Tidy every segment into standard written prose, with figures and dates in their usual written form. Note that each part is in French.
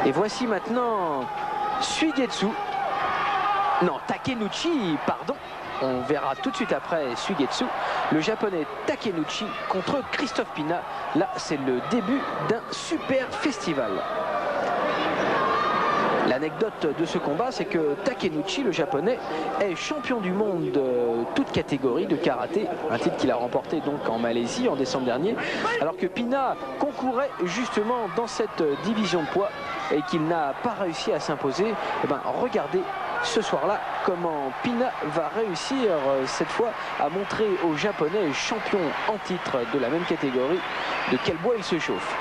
Et voici maintenant Suigetsu. Non, Takenouchi, pardon. On verra tout de suite après Suigetsu. Le japonais Takenouchi contre Christophe Pina. Là, c'est le début d'un super festival. L'anecdote de ce combat, c'est que Takenouchi, le japonais, est champion du monde de toute catégorie de karaté, un titre qu'il a remporté donc en Malaisie en décembre dernier, alors que Pina concourait justement dans cette division de poids et qu'il n'a pas réussi à s'imposer. Eh ben, regardez ce soir-là comment Pina va réussir cette fois à montrer aux japonais champions en titre de la même catégorie de quel bois il se chauffe.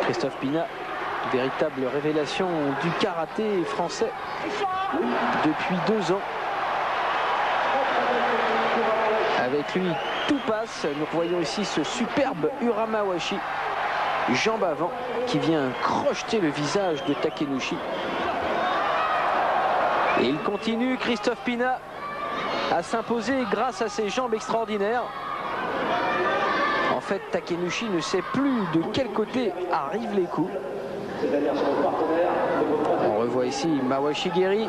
Christophe Pina, véritable révélation du karaté français depuis 2 ans. Avec lui, tout passe. Nous voyons ici ce superbe Uramawashi, jambe avant, qui vient crocheter le visage de Takenouchi. Et il continue, Christophe Pina, à s'imposer grâce à ses jambes extraordinaires. En fait, Takenouchi ne sait plus de quel côté arrivent les coups. On revoit ici Mawashigiri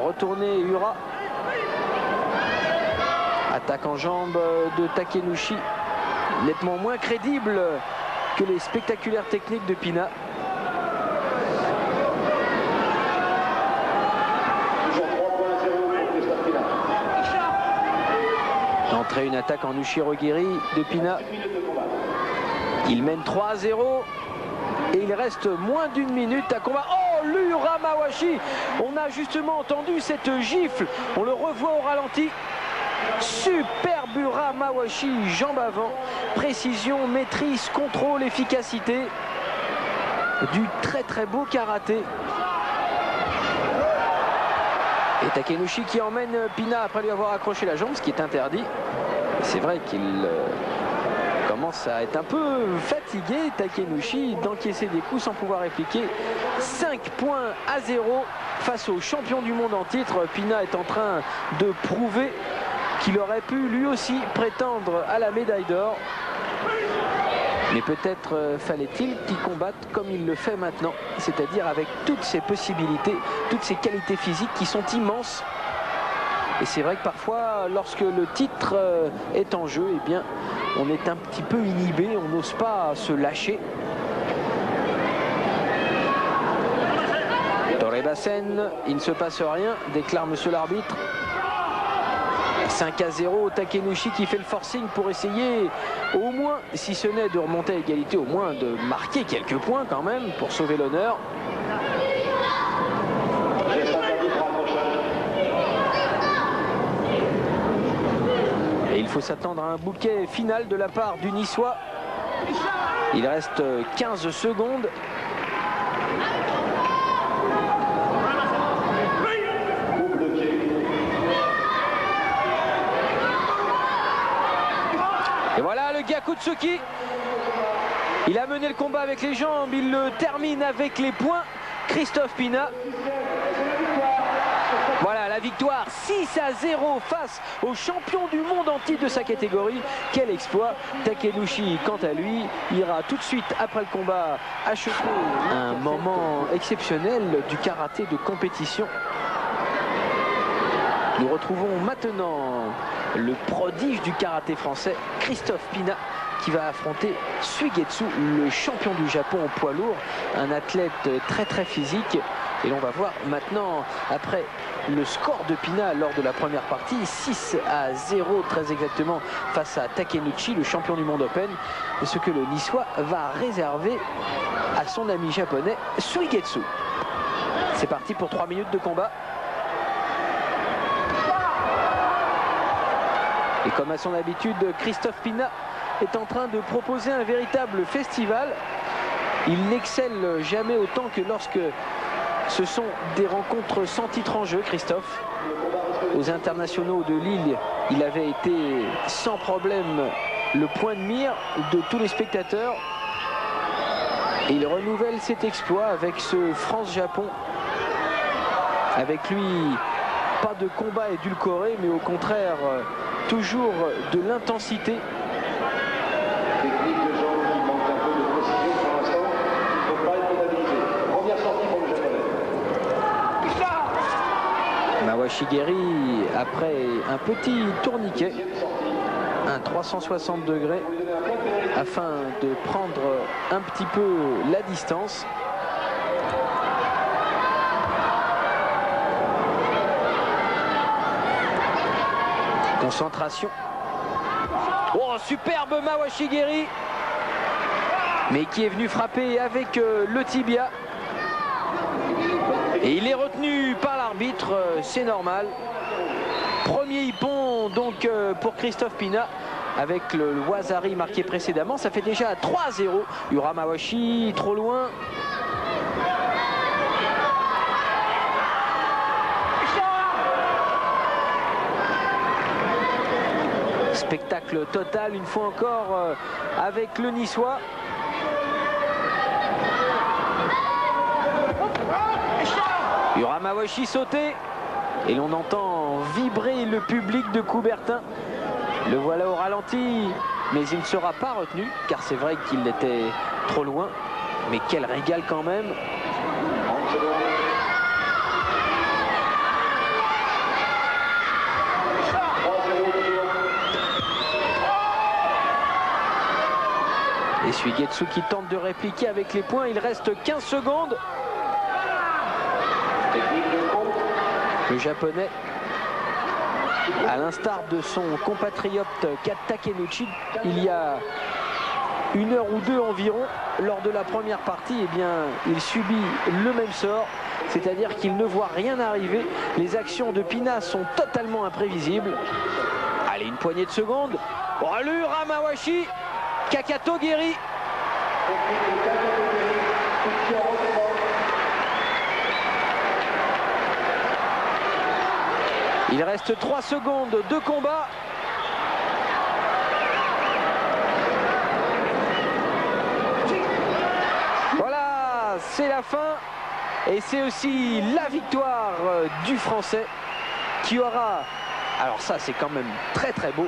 retourner Ura. Attaque en jambe de Takenouchi, nettement moins crédible que les spectaculaires techniques de Pina. Entrée une attaque en Ushirogiri de Pina. Il mène 3-0 et il reste moins d'1 minute à combat. Oh, l'Uramawashi! On a justement entendu cette gifle. On le revoit au ralenti. Superbe Uramawashi, jambe avant. Précision, maîtrise, contrôle, efficacité. Du très beau karaté. Et Takenouchi qui emmène Pina après lui avoir accroché la jambe, ce qui est interdit. C'est vrai qu'il commence à être un peu fatigué, Takenouchi, d'encaisser des coups sans pouvoir répliquer. 5-0 face au champion du monde en titre. Pina est en train de prouver qu'il aurait pu lui aussi prétendre à la médaille d'or. Mais peut-être fallait-il qu'il combatte comme il le fait maintenant, c'est-à-dire avec toutes ses possibilités, toutes ses qualités physiques qui sont immenses. Et c'est vrai que parfois, lorsque le titre est en jeu, eh bien, on est un petit peu inhibé, on n'ose pas se lâcher. Torebasen, il ne se passe rien, déclare monsieur l'arbitre. 5-0, Takenouchi qui fait le forcing pour essayer au moins, si ce n'est de remonter à égalité, au moins de marquer quelques points quand même pour sauver l'honneur. Et il faut s'attendre à un bouquet final de la part du Niçois. Il reste 15 secondes. Et voilà le Gyakutsuki. Il a mené le combat avec les jambes, il le termine avec les poings. Christophe Pina. Voilà la victoire 6-0 face au champion du monde en titre de sa catégorie. Quel exploit. Takenouchi, quant à lui, ira tout de suite après le combat achever un moment exceptionnel du karaté de compétition. Nous retrouvons maintenant le prodige du karaté français, Christophe Pina, qui va affronter Suigetsu, le champion du Japon au poids lourd, un athlète très physique. Et l'on va voir maintenant, après le score de Pina lors de la première partie, 6-0 très exactement face à Takenouchi, le champion du monde open, ce que le Niçois va réserver à son ami japonais Suigetsu. C'est parti pour 3 minutes de combat. Et comme à son habitude, Christophe Pina est en train de proposer un véritable festival. Il n'excelle jamais autant que lorsque ce sont des rencontres sans titre en jeu, Christophe. Aux internationaux de Lille, il avait été sans problème le point de mire de tous les spectateurs. Et il renouvelle cet exploit avec ce France-Japon. Avec lui, pas de combat édulcoré, mais au contraire toujours de l'intensité. Technique de jambe qui manque un peu de précision pour l'instant, il ne peut pas être comptabilisé. Première sortie pour le japonais. Mawashigiri, après un petit tourniquet, un 360 degrés, afin de prendre un petit peu la distance. Concentration. Oh, superbe Mawashigiri, mais qui est venu frapper avec le tibia. Et il est retenu par l'arbitre, c'est normal. Premier hippon donc pour Christophe Pina, avec le Wazari marqué précédemment. Ça fait déjà 3-0. Yura Mawashi trop loin. Spectacle total une fois encore avec le Niçois. Yura Mawashi sauté et l'on entend vibrer le public de Coubertin. Le voilà au ralenti, mais il ne sera pas retenu car c'est vrai qu'il était trop loin. Mais quel régal quand même. Et Suigetsu qui tente de répliquer avec les points. Il reste 15 secondes. Le japonais, à l'instar de son compatriote Kat Takenouchi, il y a 1 heure ou 2 environ, lors de la première partie, eh bien, il subit le même sort, c'est-à-dire qu'il ne voit rien arriver. Les actions de Pina sont totalement imprévisibles. Allez, une poignée de secondes. Oh, Yura Mawashi, Kakato Giri. Il reste 3 secondes de combat. Voilà, c'est la fin. Et c'est aussi la victoire du Français qui aura... Alors ça, c'est quand même très très beau.